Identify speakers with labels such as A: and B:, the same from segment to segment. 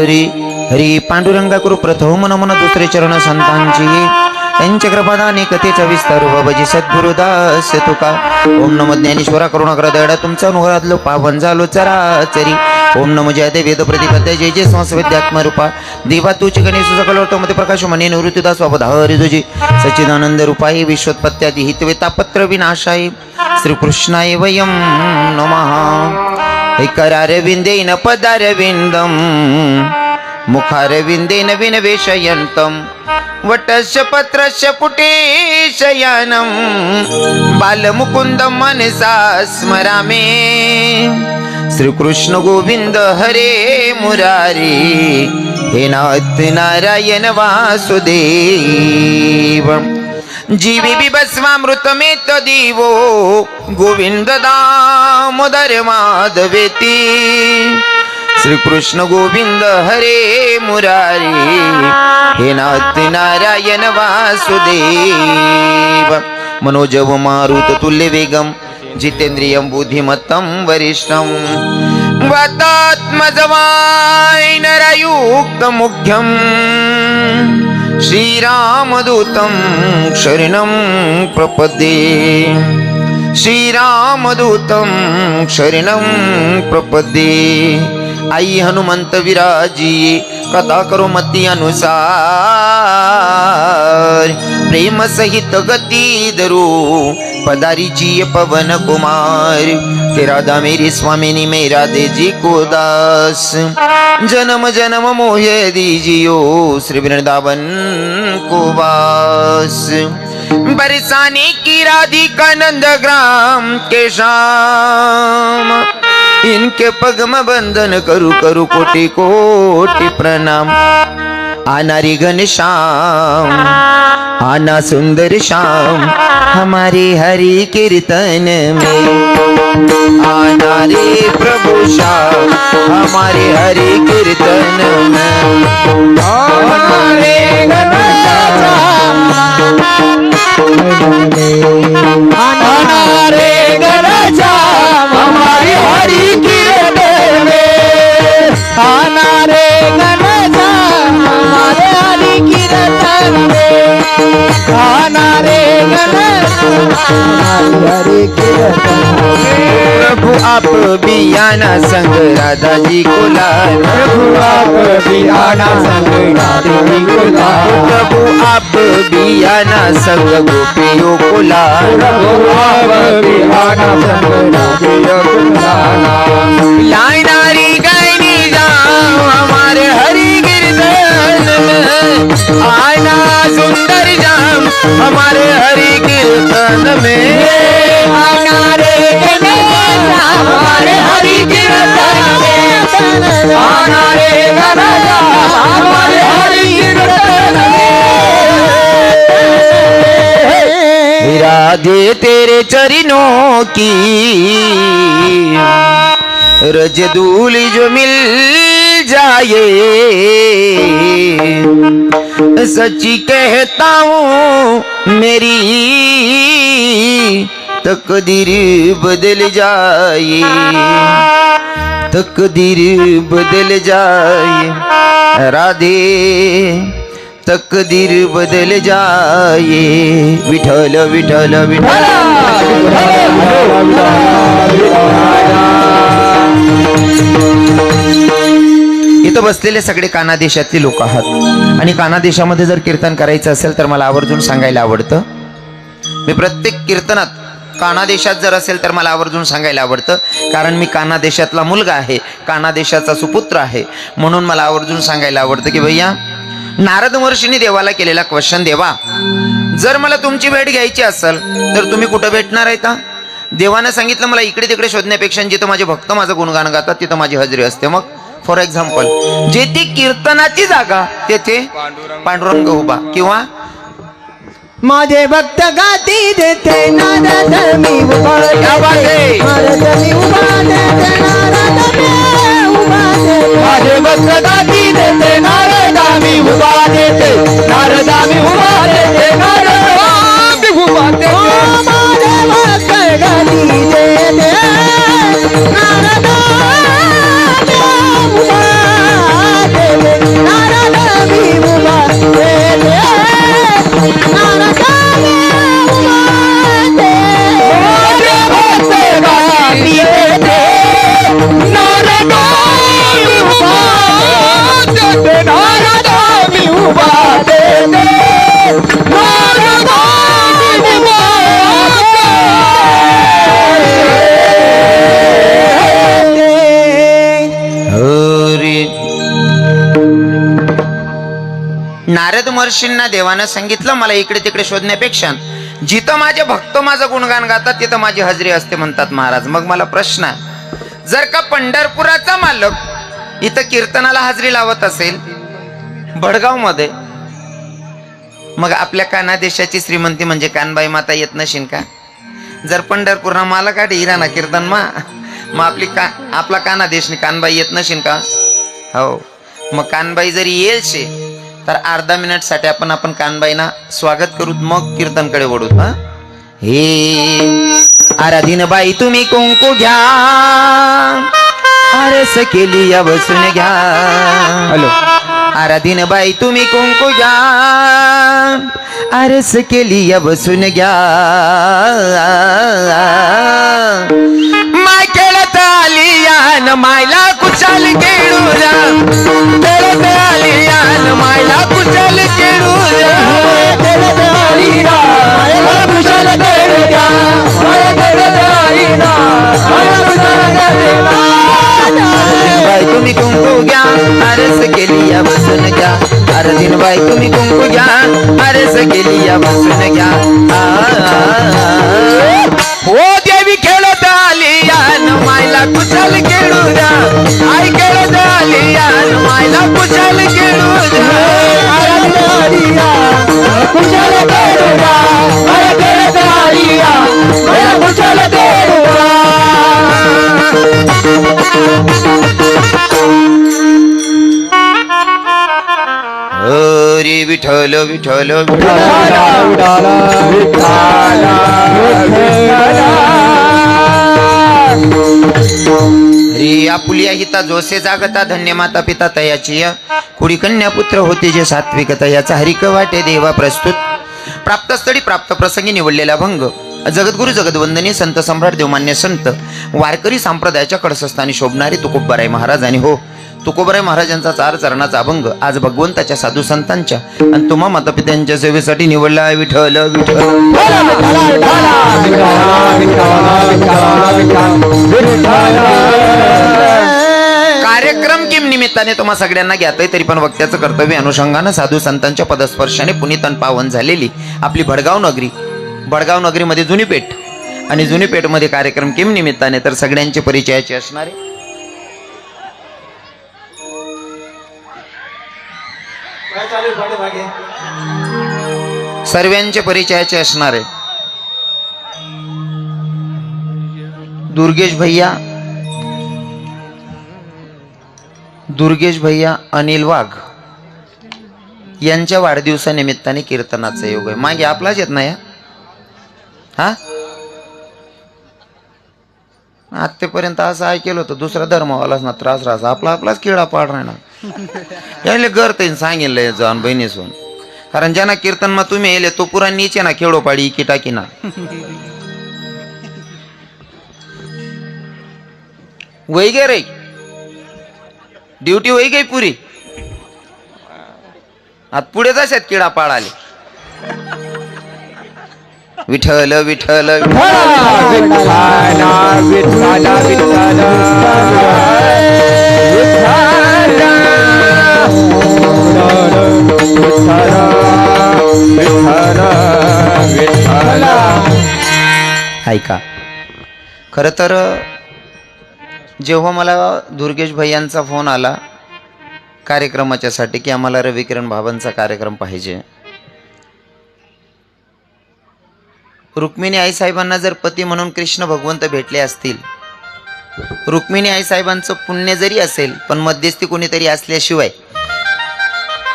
A: रे हरी पांडुरंगा करू प्रथम मन मन दुसरे चरण संतांची त्यांच्या कृपादाने कथेचा विस्तार बाबाजी सद्गुरुदास तुका ओम नमो ज्ञानेश्वरा करुणाकर दयडा तुमचा अनुग्रहातलो पावन झालो चराचरी ओम नमो जयते वेद प्रतिपद्य जय जय संस्वेद्यात्मरूपा देवा तुझे गणेश सकलोटमध्ये प्रकाश मने निवृत्तीदास अवधारी तुझे सच्चिदानंद रूपाय विश्वोत्पत्त्यादि हितवे तापत्र विनाशाय श्रीकृष्णाय वयं नमः करारविंदेन पदारविंदम मुखारविंदेन विनवेशयन्तं वटस्य पत्रस्य पुटे शयनं बालमुकुन्दं मनसा स्मरामि श्रीकृष्ण गोविंद हरे मुरारी हे नाथ नारायण वासुदेव जीवी बिभस्वामृतमेत देवो गोविंद दामोदर माधवेति श्रीकृष्ण गोविंद हरे मुरारी हे नाथ नारायण वासुदेव मनोजव मारुत तुल्य वेगम जितेंद्रियं बुद्धिमत्तं वरिष्ठं वातात्मजवाय नरयुक्त मुख्यं श्रीरामदूतं शरणं प्रपद्ये श्रीरामदूतं शरणं प्रपद्ये आई हनुमंत विराजी कथा करो मती अनुसार प्रेम सहित गती धरू पदारीची पवन कुमार के राधा मेरी स्वामिनी मेरा दे जी को दास जन्म जन्म मोहे दीजियो श्री वृंदावन को वास बरसाने की राधिका नंद ग्राम के शाम इनके पगम बंधन करू करू कोटि कोटि प्रणाम आनारी घनश्याम आना सुंदर श्याम हमारे हरि कीर्तन में आना रे प्रभु श्याम हमारे हरि कीर्तन में आना रे घनश्याम आना रे घनश्याम हमारे हरि कीर्तन में आना रे घनश्याम हमारे हरि कीर्तन में आना रे घनश्याम हरि कीर्तन प्रभु आप भी आना संग राधा जी को लाए प्रभु आप भी आना संग राधा जी को लाए प्रभु आप भी आना संग गोपियों को लाए प्रभु आप भी आना संग गोपियों को लाए नारी गायनी जाओ हमारे हरि कीर्तन में आना सुंदर जाम हमारे हरि कीर्तन में आना रे हमारे हरि कीर्तन में आना रे हमारे हरि कीर्तन में राधे तेरे चरणों की रजदूल जो मिल जाए सच्ची कहता हूँ मेरी तकदीर बदल जाए तकदीर बदल जाए राधे तकदीर बदल जाए विठल विठल विठल इथं बसलेले सगळे काना देशातले लोक आहात आणि काना देशामध्ये जर कीर्तन करायचं असेल तर मला आवर्जून सांगायला आवडतं मी प्रत्येक कीर्तनात काना देशात जर असेल तर मला आवर्जून सांगायला आवडतं कारण मी काना देशातला मुलगा आहे काना देशाचा सुपुत्र आहे म्हणून मला आवर्जून सांगायला आवडतं की भैया नारद महर्षींनी देवाला केलेला क्वेश्चन देवा जर मला तुमची भेट घ्यायची असेल तर तुम्ही कुठं भेटणार आहे का देवानं सांगितलं मला इकडे तिकडे शोधण्यापेक्षा जिथं माझे भक्त माझं गुणगान गातात तिथं माझी हजेरी असते मग फॉर एक्झाम्पल जेथे कीर्तनाची जागा तेथे पांडुरंग उभा किंवा
B: माझे भक्त गाती देते नारद मी उभा देते नारद मी उभा देते नारद मी उभा देते
A: माझे भक्त गाती देते नारद मी उभा देते नारद मी उभा देते नारद मी उभा देते
B: माझे भक्त गाती देते नारद मी उभा देते
A: नारद महर्षींना देवानं सांगितलं मला इकडे तिकडे शोधण्यापेक्षा जिथं माझे भक्त माझं गुणगान गातात तिथं माझी हजेरी असते म्हणतात महाराज. मग मला प्रश्न आहे, जर का पंढरपुराचा मालक इथं कीर्तनाला हजेरी लावत असेल भडगाव मध्ये, मग आपल्या काना देशाची श्रीमंती म्हणजे कानबाई माता येत नशील का? जर पंढरपूरना मालक आठ हिराना कीर्तन मग आपला काना देशनी कानबाई येत नशील का? हो, मग कानबाई जरी येईल शे तर अर्धा मिनिट साठी आपण कानबाईना स्वागत करू, मग कीर्तनकडे वळू. हे आराधीन बाई तुम्ही कुंकू घ्या, आरस केली या बसून घ्या. हॅलो, आराधीन बाई तुम्ही कुंकू घ्या, आरस केली या बसून घ्या. माय खेळत आली यान मायला कुचाल केळूरा, खेळत आली यान मायला कुचाल केळूरा, खेळत आली ना मायला कुचाल केळूरा, खेळत आली ना मायला कुचाल केळूरा. बाई तुम्ही कुंकू घ्या, आरस केली या बसून घ्या. आराधीन बाई तुम्ही कुंकू घ्या, आरस केली या बसून घ्या. ओ देवी खेळत आली यान मायला कुचाल केळूरा, आई खेळत आली यान मायला कुचाल केळूरा. कुचाल केळूरा, आई खेळत आली यान मायला कुचाल केळूरा. हरी विठ्ठल विठ्ठल हरी आपुलिया हिता जोसे जागता धन्य माता पिता तयाची कुडी कन्या पुत्र होते जे सात्विक तयाचा हरिक वाटे देवा प्रस्तुत. प्राप्त स्थळी प्राप्त प्रसंगी निवडलेला भंग जगद्गुरु जगदवंदनी संत सम्राट देवमान्य संत वारकरी संप्रदायाच्या कळसस्थानी शोभणारे तुकोबराय महाराज. आणि हो, तुकोबराय महाराजांचा 4 चरणाचा अभंग आज भगवंताच्या साधू संतांच्या आणि तुम्हा मातापित्यांच्या सेवेसाठी निवडला आहे. विठ्ठल विठ्ठल कार्यक्रम किम निमित्ताने तुम्हा सगळ्यांना ज्ञात आहे, तरी पण वक्त्याचं कर्तव्य अनुषंगानं साधू संतांच्या पदस्पर्शाने पुनीतन पावन झालेली आपली भडगाव नगरी, भडगाव नगरीमध्ये जुनी पेठ आणि जुनी पेठ मध्ये कार्यक्रम किम निमित्ताने तर सगळ्यांचे परिचयाचे असणारे सर्वांचे परिचयाचे असणारे दुर्गेश भैया अनिल वाघ यांच्या वाढदिवसानिमित्ताने कीर्तनाचा योग आहे. मागे आपलाच येत नाही हा, आतापर्यंत असं ऐकलं होतं दुसरा धर्मवालाच ना त्रास राहता, आपलाच किडा पाड राहणार यायले गर्त सांगितलंय जाऊन बहिणीसून. कारण ज्यांना कीर्तन मग तुम्ही येले तो पुरा नीचे ना खेळो पाडी की टाकी ना वही गे रे ड्युटी वही गई पुरी आता पुढे जाशात किडा पाडाले. विठ्ठल विठ्ठल ऐका, खरं तर जेव्हा मला दुर्गेश भैयांचा फोन आला कार्यक्रमाच्या साठी की आम्हाला रविकिरण बाबांचा कार्यक्रम पाहिजे, रुक्मिणी आई साहेबांना जर पती म्हणून कृष्ण भगवंत भेटले असतील, रुक्मिणी आई साहेबांचं पुण्य जरी असेल पण मध्यस्थी कोणीतरी असल्याशिवाय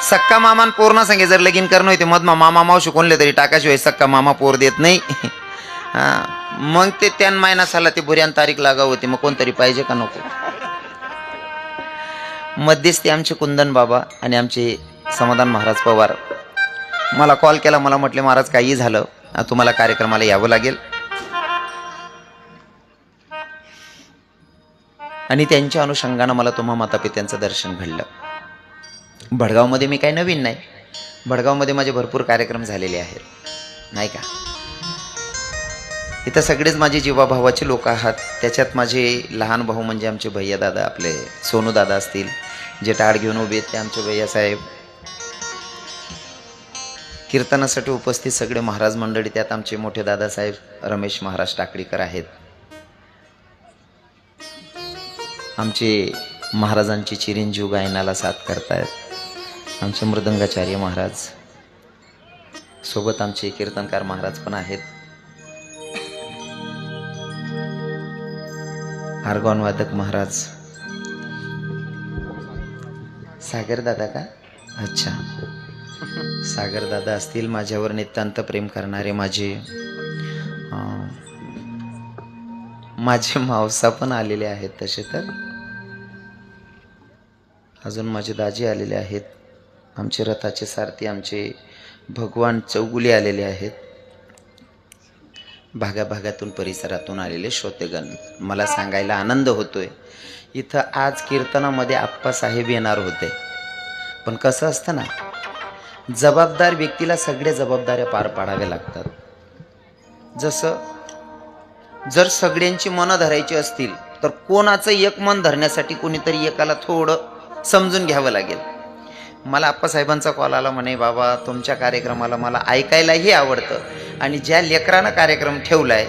A: सक्का मामान पोर ना सांगे जर लगीन करणं होते मधमा मामा मावशी कोणले तरी टाकाशिवाय सक्का मामा पोर देत नाही. मग ते त्यान मायना साला ते भुऱ्यान तारीख लागाव होती, मग कोणतरी पाहिजे का नको. मध्यस्थी आमचे कुंदन बाबा आणि आमचे समाधान महाराज पवार मला कॉल केला, मला म्हटले महाराज काही झालं तुम्हाला कार्यक्रमाला यावं लागेल. आणि त्यांच्या अनुषंगानं मला तुम्हा मातापित्यांचं दर्शन घडलं. भडगावमध्ये मी काही नवीन नाही, भडगावमध्ये माझे भरपूर कार्यक्रम झालेले आहेत नाही का. इथं सगळेच माझे जीवाभावाचे लोक आहात. त्याच्यात माझे लहान भाऊ म्हणजे आमचे भैया दादा, आपले सोनू दादा असतील जे टाळ घेऊन उभे आहेत ते आमचे भैया साहेब. कीर्तनासाठी उपस्थित सगळे महाराज मंडळी, त्यात आमचे मोठे दादासाहेब रमेश महाराज टाकडीकर आहेत. आमचे महाराजांची चिरंजीव गायनाला साथ करतायत आमचे मृदंगाचार्य महाराज. सोबत आमचे कीर्तनकार महाराज पण आहेत. आर्गॉन वादक महाराज सागर दादा का? अच्छा, सागर दादा असतील. माझ्यावर नितांत प्रेम करणारे माझे मावसा पण आलेले आहेत. तसे तर अजून माझे दाजी आलेले आहेत. आमचे रथाचे सारथी आमचे भगवान चौगुले आलेले आहेत. भागाभागातून परिसरातून आलेले श्रोतेगण, मला सांगायला आनंद होतोय, इथं आज कीर्तनामध्ये आप्पासाहेब येणार होते. पण कसं असतं ना, जबाबदार व्यक्तीला सगळ्या जबाबदाऱ्या पार पाडाव्या लागतात. जसं जर सगळ्यांची मनं धरायची असतील तर कोणाचं एक मन धरण्यासाठी कोणीतरी एकाला थोडं समजून घ्यावं लागेल. मला आप्पासाहेबांचा कॉल आला, म्हणे बाबा तुमच्या कार्यक्रमाला मला ऐकायलाही आवडतं आणि ज्या लेकरानं कार्यक्रम ठेवलाय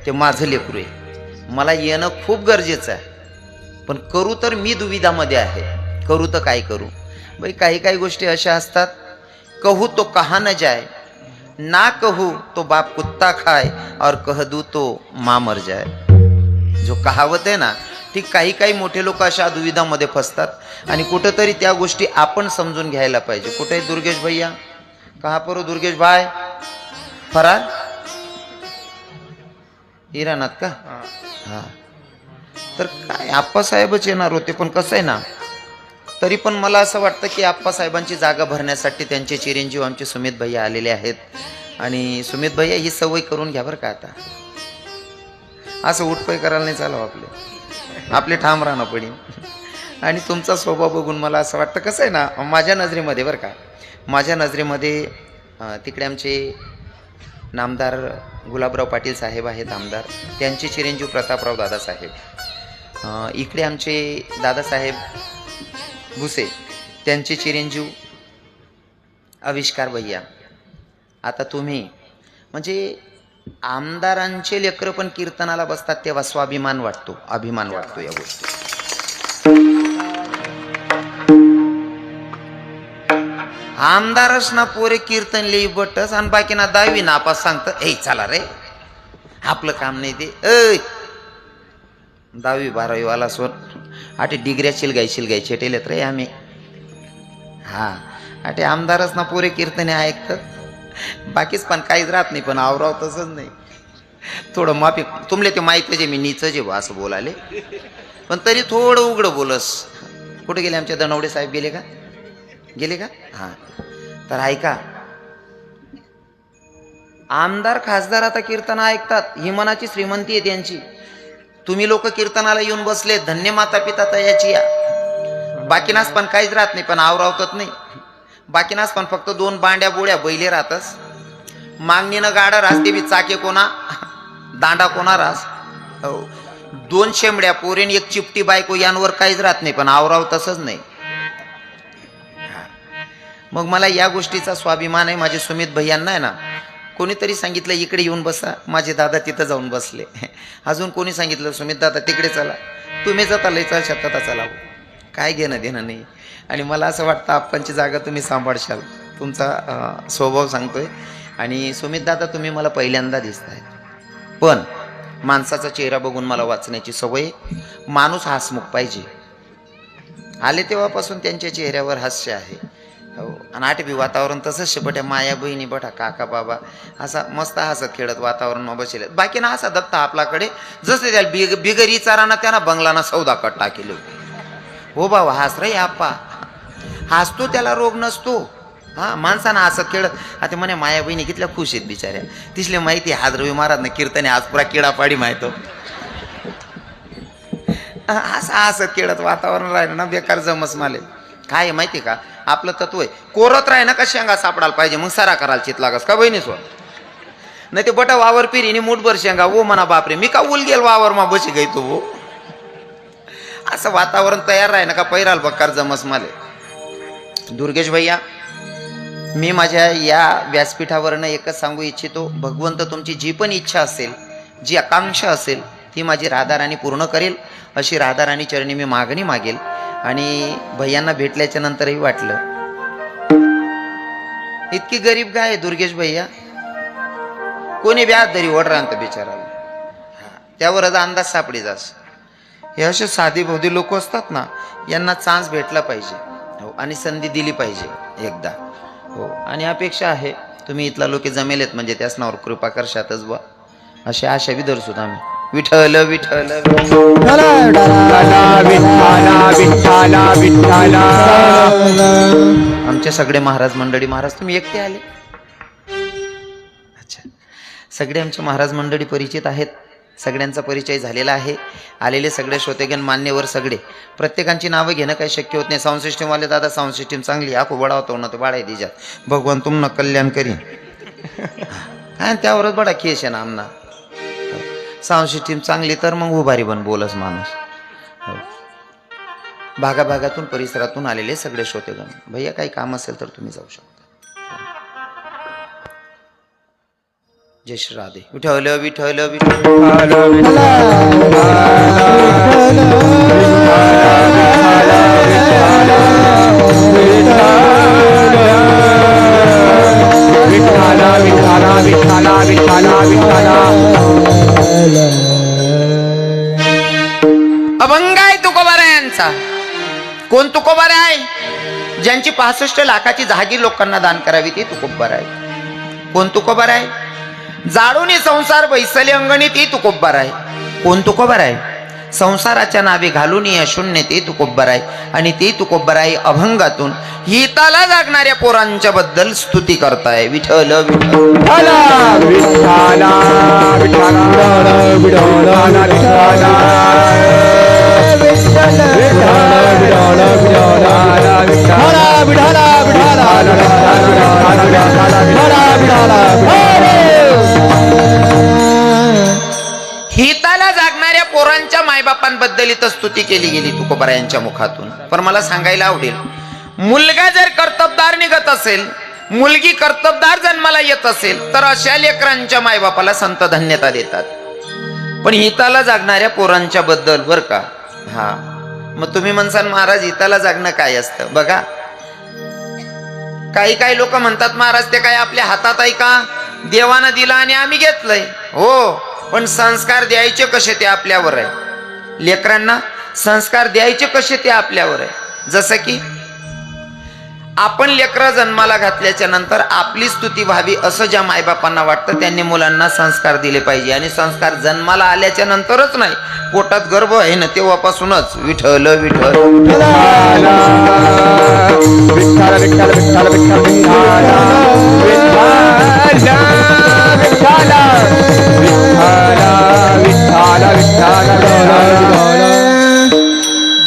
A: ते माझं लेकरू आहे, मला येणं खूप गरजेचं आहे. पण करू तर मी दुविधामध्ये आहे, करू तर काय करू. भाई काही काही गोष्टी अशा असतात, कहू तो कहा न जाए, ना कहू तो बाप कुत्ता खाए और कह दू तो माँ मर जाए. जो कहावत आहे ना, ती काही काही मोठे लोक अशा दुविधामध्ये फसतात आणि कुठंतरी त्या गोष्टी आपण समजून घ्यायला पाहिजे. कुठे दुर्गेश भैया? कहा पर दुर्गेश भाई? फरार इराणात का? हा, तर काय आप्पासाहेबच येणार होते. पण कसं आहे ना, तरी पण मला असं वाटतं की आप्पासाहेबांची जागा भरण्यासाठी त्यांचे चिरंजीव आमचे सुमित भैया आलेले आहेत. आणि सुमित भैया ही सवय करून घ्या बरं का. आता असं उठपय करायला नाही चालव, आपले ठाम राहणं पडेल. आणि तुमचा स्वभाव बघून मला असं वाटतं, कसं आहे ना, माझ्या नजरेमध्ये बरं का, माझ्या नजरेमध्ये तिकडे आमचे नामदार गुलाबराव पाटील साहेब आहेत आमदार, त्यांचे चिरंजीव प्रतापराव दादासाहेब. इकडे आमचे दादासाहेब भुसे, त्यांचे चिरंजीव आविष्कार भैया. आता तुम्ही म्हणजे आमदारांचे लेकरं पण कीर्तनाला बसतात तेव्हा स्वाभिमान वाटतो, अभिमान वाटतो या गोष्टी. आमदारच ना पोरे कीर्तन लिहि बटस आणि बाकी ना 10वी नापास सांगतं, ए चला रे आपलं काम नाही ते. 10वी 12वी वाला सोन आटे डिग्र्या शिलगायचे टेलेत रे आम्ही. हा, आटे आमदारच ना पोरे कीर्तने ऐकतात, बाकीच पण काहीच राहत नाही. पण आवराव तसंच नाही, थोडं माफी. तुमले ते माहिती जे मी नीच जे बा असं बोलाले, पण तरी थोडं उघडं बोलस. कुठे गेले आमचे दनवडे साहेब? गेले का? हां, तर ऐका, आमदार खासदार आता कीर्तन ऐकतात, ही मनाची श्रीमंती आहे त्यांची. तुम्ही लोक कीर्तनाला येऊन बसले, धन्य माता पिता तयाची या. बाकीनाच पण काहीच राहत नाही, पण आवरावतात नाही. बाकीनाच पण फक्त 2 बांड्या बोळ्या बैले राहतस, मागणीनं गाडा राहते बी चाके कोणा, दांडा कोणा रास. हो, 2 शेंबड्या पोरेन 1 चिपटी बायको, यांवर काहीच राहत नाही, पण आवराव तसंच नाही. मग मला या गोष्टीचा स्वाभिमान आहे. माझे सुमित भैयांना आहे ना, कोणीतरी सांगितलं इकडे येऊन बसा, माझे दादा तिथं जाऊन बसले. अजून कोणी सांगितलं सुमित दादा तिकडे चला, तुम्ही जाता लय चल शब्दात चला, काय घेणं देणं नाही. आणि मला असं वाटतं आपणची जागा तुम्ही सांभाळशाल, तुमचा स्वभाव सांगतोय. आणि सुमित दादा तुम्ही मला पहिल्यांदा दिसताय, पण माणसाचा चेहरा बघून मला वाचण्याची सवय. माणूस हसमुख पाहिजे. आले तेव्हापासून त्यांच्या चेहऱ्यावर हास्य आहे. हो, आणि 8वी वातावरण तसंच शेपट्या माया बहिणी बठा काका बाबा असा मस्त हसत खेळत वातावरण बसले. बाकी ना असा दत्ता आपल्याकडे जसं त्याला बिगरी चाराना त्यांना बंगलाना 14 कट टाकेले. हो बाबा हास रे आप्पा, हसतो त्याला रोग नसतो. हा, माणसानं हसत खेळत. आता म्हणे माया बहिणी कितल्या खुश आहेत बिचाऱ्या, तिथले माहिती हाजरवी महाराज ना कीर्तने आज पुरा किडापाडी माहितो. असं हसत खेळत वातावरण राहिलं ना बेकार जमस माले. काय आहे माहिती का, आपलं तत्व आहे, कोरत राही ना का शेंगा सापडायला पाहिजे, मग सारा करायला चित लागस का बहिणी स्व. नाही ते बटा वावर पिरीने मुठभर शेंगा वो म्हणा बापरे, मी का उल गेल वावर मा बशी गई तू. असं वातावरण तयार राही ना का पैराल बक्कार जमस माले. दुर्गेश भैया मी माझ्या या व्यासपीठावरनं एकच सांगू इच्छितो, भगवंत तुमची जी पण इच्छा असेल, जी आकांक्षा असेल, ती माझी राधाराणी पूर्ण करेल, अशी राधाराणी चरणी मी मागणी मागेल. आणि भैयांना भेटल्याच्या नंतरही वाटलं, इतकी गरीब गाय दुर्गेश भैया, कोणी व्याज दरी ओढ राहतं बिचाराला, त्यावरच अंदाज सापडी जास. हे असे साधी भोधी लोक असतात ना, यांना चान्स भेटला पाहिजे. हो, आणि संधी दिली पाहिजे एकदा. हो, आणि अपेक्षा आहे तुम्ही इथला लोक जमेलेत म्हणजे त्याच नावावर कृपा करशातच बा, अशी आशा बी धरसूत आम्ही. विठ्ठल विठ्ठल आमचे सगळे महाराज मंडळी, महाराज तुम्ही एकटे आले? अच्छा, सगळे आमचे महाराज मंडळी परिचित आहेत, सगळ्यांचा परिचय झालेला आहे. आलेले सगळे श्रोतेगण मान्यवर सगळे, प्रत्येकांची नावं घेणं काही शक्य होत नाही. साऊंड सिस्टीमवाले दादा, साऊंड सिस्टीम चांगली, आखो बडा होतो ना, तो बाळा दिजात, भगवान तुम न कल्याण करी. काय त्यावरच बडा केस आहे ना आमना. साऊंड सिस्टीम चांगली तर मग उभारी बन बोलस माणूस. भागाभागातून परिसरातून आलेले सगळे श्रोतेगण, भैया काही काम असेल तर तुम्ही जाऊ शकता. जय श्री राधे. विठ्ठल विठ्ठल अभंग आहे तुकोबारायांचा. कोण तुकोबार आहे? ज्यांची 65 लाखाची जहागीर लोकांना दान करावी ती तुकोबार आहे. कोण तुकोबार आहे? जाळूनी संसार बैसले अंगणी ती तुकोबार आहे. कोण तुकोबार आहे? संसाराच्या नावे घालून या शून्य ते तुकोबार आहे. आणि ते तुकोबार आहे अभंगातून हिताला जागणाऱ्या पोरांच्या बद्दल स्तुती करताय. विठ्ठल विठ्ठल हिताला जागणाऱ्या पोरांच्या मायबापांबद्दल इथं स्तुती केली गेली तुकोबारा यांच्या मुखातून. पण मला सांगायला आवडेल, मुलगा जर कर्तबदार निघत असेल, मुलगी कर्तबदार जन्माला येत असेल, तर अशा लेकरांच्या मायबापाला संत धन्यता देतात. पण हिताला जागणाऱ्या पोरांच्या बद्दल बर का, हा, मग तुम्ही म्हणसाल महाराज हिताला जागणं काय असतं? बघा, काही काही लोक म्हणतात महाराज ते काय आपल्या हातात आहे का, देवानं दिलं आणि आम्ही घेतलंय. हो, पण संस्कार द्यायचे कसे ते आपल्यावर आहे. लेकरांना संस्कार द्यायचे कसे ते आपल्यावर आहे. जसं की आपण लेकरं जन्माला घातल्याच्या नंतर आपली स्तुती व्हावी असं ज्या मायबापांना वाटतं, त्यांनी मुलांना संस्कार दिले पाहिजे. आणि संस्कार जन्माला आल्याच्या नंतरच नाही, पोटात गर्भ आहे ना तेव्हापासूनच. विठ्ठल विठ्ठल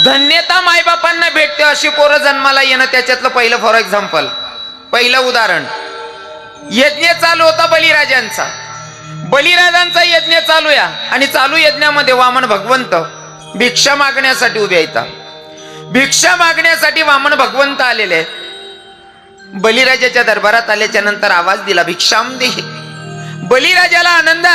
A: धन्यता मायबापांना भेटते अशी पोरं जन्माला येणं. त्याच्यातलं पहिलं फॉर एक्झाम्पल, पहिलं उदाहरण, यज्ञ चालू होता बलिराजांचा. बलिराजांचा यज्ञ चालू या, आणि चालू यज्ञामध्ये वामन भगवंत भिक्षा मागण्यासाठी उभे येतात. भिक्षा मागण्यासाठी वामन भगवंत आलेले आहेत. बलिराजाच्या दरबारात आल्याच्या नंतर आवाज दिला, भिक्षाम दे. बलिराजाला आनंद,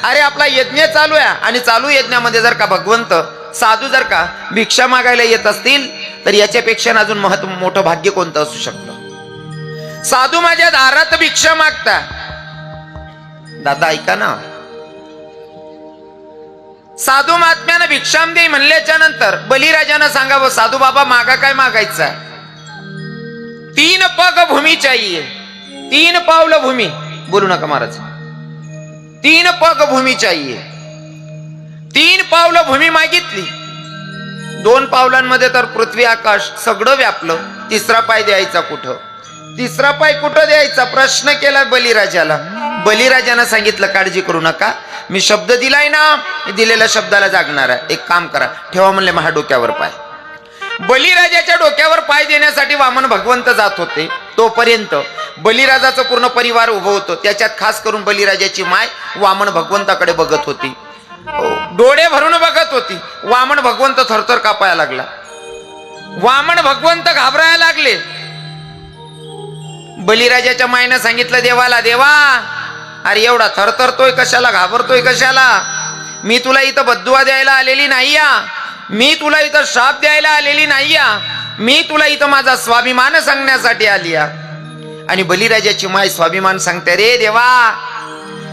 A: अरे आपला यज्ञ चालू आहे आणि चालू यज्ञामध्ये जर का भगवंत साधू जर का भिक्षा मागायला येत असतील, तर याच्यापेक्षा अजून मोठं भाग्य कोणतं असू शकतं. साधू माझ्या दारात भिक्षा मागता. दादा ऐका ना, साधू महात्म्यानं भिक्षाम दे म्हणल्याच्या नंतर बलिराजानं सांगावं, साधू बाबा मागा काय मागायचा? 3 पग भूमी चाहिए. 3 पावलं भूमी, बोलू नका महाराज. 3 पग भूमी चाहिए. 3 पावलं भूमी मागितली. 2 पावलांमध्ये तर पृथ्वी आकाश सगळं व्यापलं. 3रा पाय द्यायचा कुठं? 3रा पाय कुठं द्यायचा प्रश्न केला बलिराजाला. बलिराजानं सांगितलं, काळजी करू नका, मी शब्द दिलाय ना, दिलेल्या शब्दाला जागणार आहे. एक काम करा, ठेवा म्हणले माझ्या डोक्यावर पाय. बलिराजाच्या डोक्यावर पाय देण्यासाठी वामन भगवंत जात होते. तोपर्यंत बलिराजाचं पूर्ण परिवार उभं होतं. त्याच्यात खास करून बलिराजाची माय वामन भगवंताकडे बघत होती, डोळे भरून बघत होती. वामन भगवंत थरथर कापायला लागला. वामन भगवंत घाबरायला लागले. बलिराजाच्या मायनं सांगितलं देवाला, देवा अरे एवढा थरथरतोय कशाला, घाबरतोय कशाला? मी तुला इथं बद्दुआ द्यायला आलेली नाही या, मी तुला इथं शाप द्यायला आलेली नाही या, मी तुला इथं माझा स्वाभिमान सांगण्यासाठी आली या. आणि बलिराजाची माय स्वाभिमान सांगते, रे देवा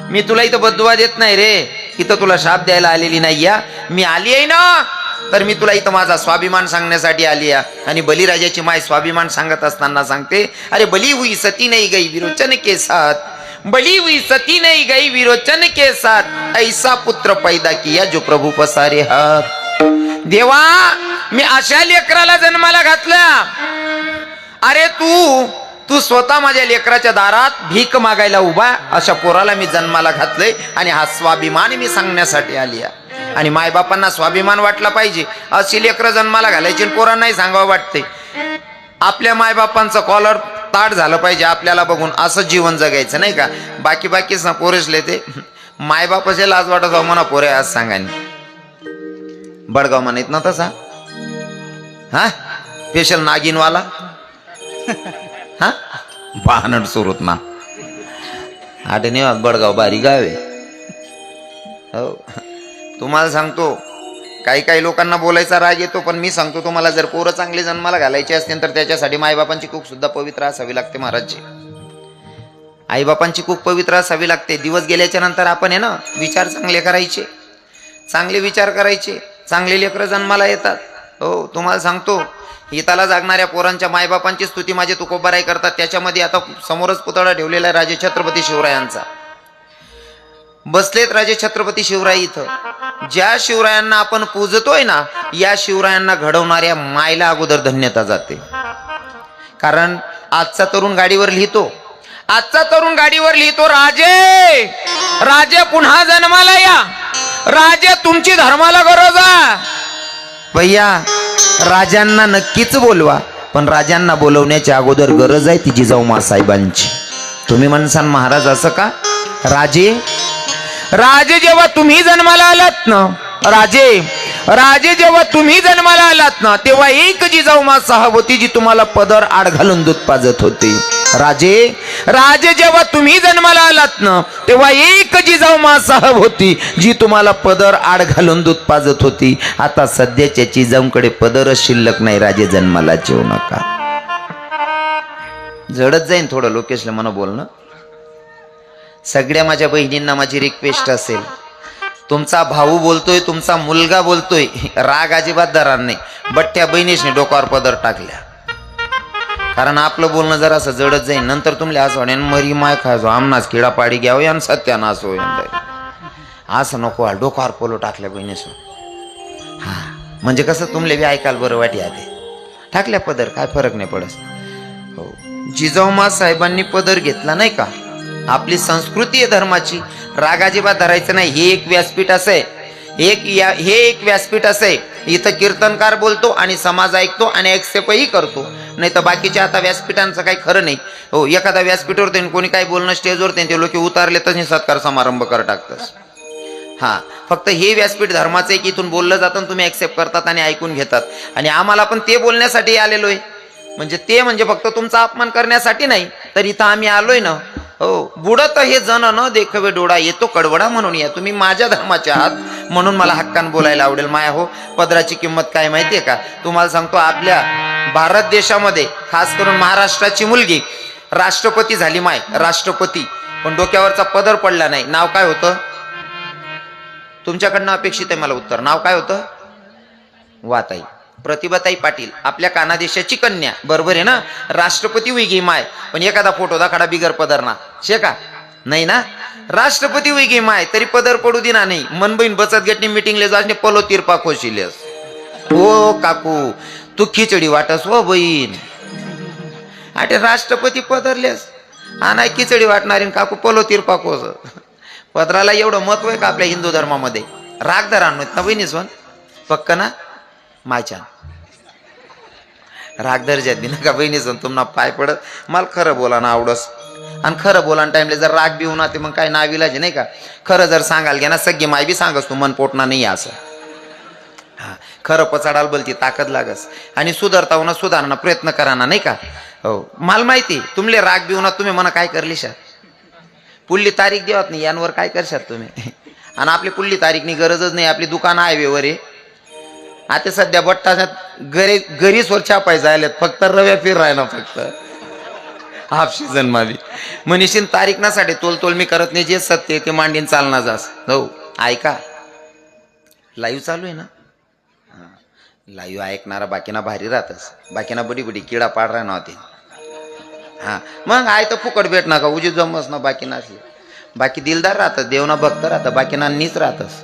A: मी तुला इथं बद्दुआ देत नाही रे, इथं तुला शाप द्यायला आलेली नाही या, मी आली आहे ना तर मी तुला इथं माझा स्वाभिमान सांगण्यासाठी आली आहे. आणि बलिराजाची माय स्वाभिमान सांगत असताना सांगते, अरे बली हुई सती नहीं गई विरोचन के साथ, बली हुई सती नहीं गई विरोचन के साथ, ऐसा पुत्र पैदा किया जो प्रभु पसारे हाथ. देवा मी अशा लेकराला जन्माला घातला, अरे तू स्वतः माझ्या लेकराच्या दारात भीक मागायला उभा, अशा पोराला मी जन्माला घातलंय आणि हा स्वाभिमान मी सांगण्यासाठी आली आहे. आणि मायबापांना स्वाभिमान वाटला पाहिजे, अशी लेकरं जन्माला घालायची पोरांनाही सांगावं वाटते. आपल्या मायबापांचं कॉलर ताट झालं पाहिजे आपल्याला बघून, असं जीवन जगायचं नाही का. बाकी पोरेसले ते मायबापाचे लाज वाटत हो म्हणा पोरे, आज सांगाने बडगाव म्हणत ना तसा, हा स्पेशल नागिनवाला, हा बहानड सुरत ना आठने बडगाव बारी गावे. हो तुम्हाला सांगतो, काही लोकांना बोलायचा राग येतो, पण मी सांगतो तुम्हाला, जर पोरं चांगले जन्माला घालायचे असतील तर त्याच्यासाठी मायबापांची कूक सुद्धा पवित्र असावी लागते महाराजजी. आईबापांची कूक पवित्र असावी लागते. दिवस गेल्याच्या नंतर आपण आहे ना विचार चांगले करायचे, चांगले विचार करायचे, चांगले लेकरं जन्माला येतात. हो तुम्हाला सांगतो, हिताला जागणाऱ्या पोरांच्या मायबापांची स्तुती माझे तुकोबाराय करतात. त्याच्यामध्ये आता समोरच पुतळा ठेवलेला आहे राजे छत्रपती शिवरायांचा. बसलेत राजे छत्रपती शिवराय इथं. ज्या शिवरायांना आपण पूजतोय ना, या शिवरायांना घडवणाऱ्या मायला अगोदर धन्यता जाते. कारण आजचा तरुण गाडीवर लिहितो, राजे पुन्हा जन्माला या, राजे तुमची धर्माला गरज आहे. भैया राजांना नक्कीच बोलवा, पण राजांना बोलवण्याच्या अगोदर गरज आहे ती जिजाऊ साहेबांची. तुम्ही म्हणसान महाराज असं का? राजे जेव्हा तुम्ही जन्माला आलात ना, राजे जेव्हा तुम्ही जन्माला आलात ना, तेव्हा एक जिजाऊ साहेब होती जी तुम्हाला पदर आड घालून दूध पाजत होती. राजे जेव्हा तुम्ही जन्माला आलात ना, तेव्हा एक जिजाऊ साहेब होती जी तुम्हाला पदर आड घालून दूध पाजत होती. आता सध्याच्या जिजाऊंकडे पदरच शिल्लक नाही. राजे जन्माला येऊ नका. जडत जाईन थोडं लोकेशला म्हणा बोलणं. सगळ्या माझ्या बहिणींना माझी रिक्वेस्ट असेल, तुमचा भाऊ बोलतोय, तुमचा मुलगा बोलतोय, राग अजिबात धरार नाही. बट्ट्या बहिणीशने डोक्यावर पदर टाकल्या, कारण आपलं बोलणं जरा असं जडत जाईल. नंतर तुमले असं वाटेन मरी माय खायचो आमनाच किडा पाडी घ्यावं आणि सत्यानाश होईल. असं नको, डोक्यावर पोलो टाकल्या बहिणीस. हा म्हणजे कसं तुमले बी ऐकायला बरं वाटी आले. टाकल्या पदर, काय फरक नाही पडत. हो जिजाऊ साहेबांनी पदर घेतला नाही का. आपली संस्कृती आहे धर्माची, राग अजिबात धरायचं नाही. हे एक व्यासपीठ असे, हे एक व्यासपीठ असे, इथं कीर्तनकार बोलतो आणि समाज ऐकतो आणि एक्सेप्टही करतो. नाही तर बाकीच्या आता व्यासपीठांचं काही खरं नाही. हो एखादा व्यासपीठावर त्यांनी कोणी काही बोलणं स्टेजवर ते लोक उतारले तर सत्कार समारंभ कर टाकतात. हा फक्त हे व्यासपीठ धर्माचं आहे की इथून बोललं जातं, तुम्ही एक्सेप्ट करतात आणि ऐकून घेतात. आणि आम्हाला पण ते बोलण्यासाठी आलेलो आहे, म्हणजे फक्त तुमचा अपमान करण्यासाठी नाही. तर इथं आम्ही आलोय ना. हो बुडत हे जन न देखवे डोळा, येतो कडवडा म्हणून या. तुम्ही माझ्या धर्माच्या आहात म्हणून मला हक्कान बोलायला आवडेल. माया हो पदराची किंमत काय माहितीये का तुम्हाला सांगतो. आपल्या भारत देशामध्ये खास करून महाराष्ट्राची मुलगी राष्ट्रपती झाली, माय राष्ट्रपती, पण डोक्यावरचा पदर पडला नाही. नाव काय होतं? तुमच्याकडनं अपेक्षित आहे मला उत्तर. नाव काय होतं? वाताई प्रतिभाताई पाटील, आपल्या कानादेशाची कन्या. बरोबर आहे ना. राष्ट्रपती होई माय, पण एखादा फोटो दाखडा बिगर पदर ना शे का नाही ना. राष्ट्रपती होई माय तरी पदर पडू दिना नाही. मनबहीण बचत गटनी मिटिंगले जासने पलो तिरपा खोशिलेस. हो काकू तू खिचडी वाटस हो बहीण. अटे राष्ट्रपती पदरलेस नाही खिचडी वाटणारी काकू पलो तिरपा खोस. पदराला एवढं महत्व आहे का आपल्या हिंदू धर्मामध्ये? राग धरा ना बहिणीस पक्क ना मायच्या राग दर्जात बी नका बहिणी सण तुम्हाला पाय पडत. मला खरं बोला ना आवडस, आणि खरं बोला टाइमले जर राग बी होणार ते मग काय नाविलाज नाही का. खरं जर सांगाल घ्या ना सगळी माय बी सांगस तू मन पोटना नाही असं. हा खरं पचाडाल बोलती ताकद लागस आणि सुधारता होणं सुधारणा प्रयत्न करा ना नाही का. हो मला माहिती तुमले राग बिऊ ना तुम्ही म्हणा काय करलीशा पुढली तारीख देवात नाही यांवर काय करशात तुम्ही आणि आपली पुढली तारीखनी गरजच नाही आपली दुकान हायवेवर आहे आता सध्या बट्टाच्यात घरी स्वच्छा पाहिजे आल्यात फक्त रव्या फिर राहिना फक्त हाफ सीझन मध्ये मनीषीन तारीख नासाठी तोल मी करत नाही जे सत्य आहे ते मांडीन चालना जास हो ऐका लाईव्ह चालू आहे ना लाईव्ह ऐकणारा बाकीना भारी राहतच बाकीना बडी बडी किडा पाड राहणार होते हा मग आय तर फुकट भेट नका उजी जमस ना बाकी नसले बाकी दिलदार राहतात देवना भक्त राहतात बाकीना नीच राहतस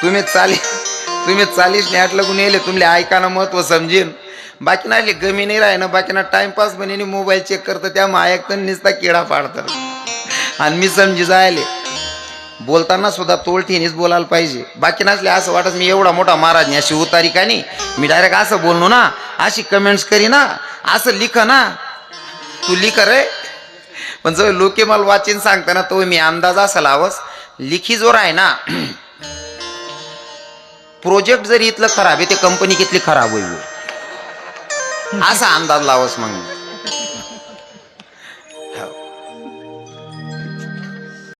A: तुम्ही चालीस नाही आटलं गुण येले तुमले ऐकाना महत्व समजेन बाकी नाही गमी नाही राही ना बाकीना टाइमपास बने मोबाईल चेक करतं त्यामुळे ऐकतं नुसता किडा पाडतात आणि मी समजी जायले बोलताना सुद्धा तोलठीनेच बोलायला पाहिजे बाकी नसले असं वाटत मी एवढा मोठा महाराज नाही अशी उतारी का नाही मी डायरेक्ट असं बोललो ना अशी कमेंट्स करी ना असं लिख ना तू लिख रे पण जो लोके मला वाचीन सांगताना तो मी अंदाज असा लावस लिखी जोर आहे ना प्रोजेक्ट जरी इथलं खराब आहे ते कंपनी कितली खराब होईल असा अंदाज लावस मग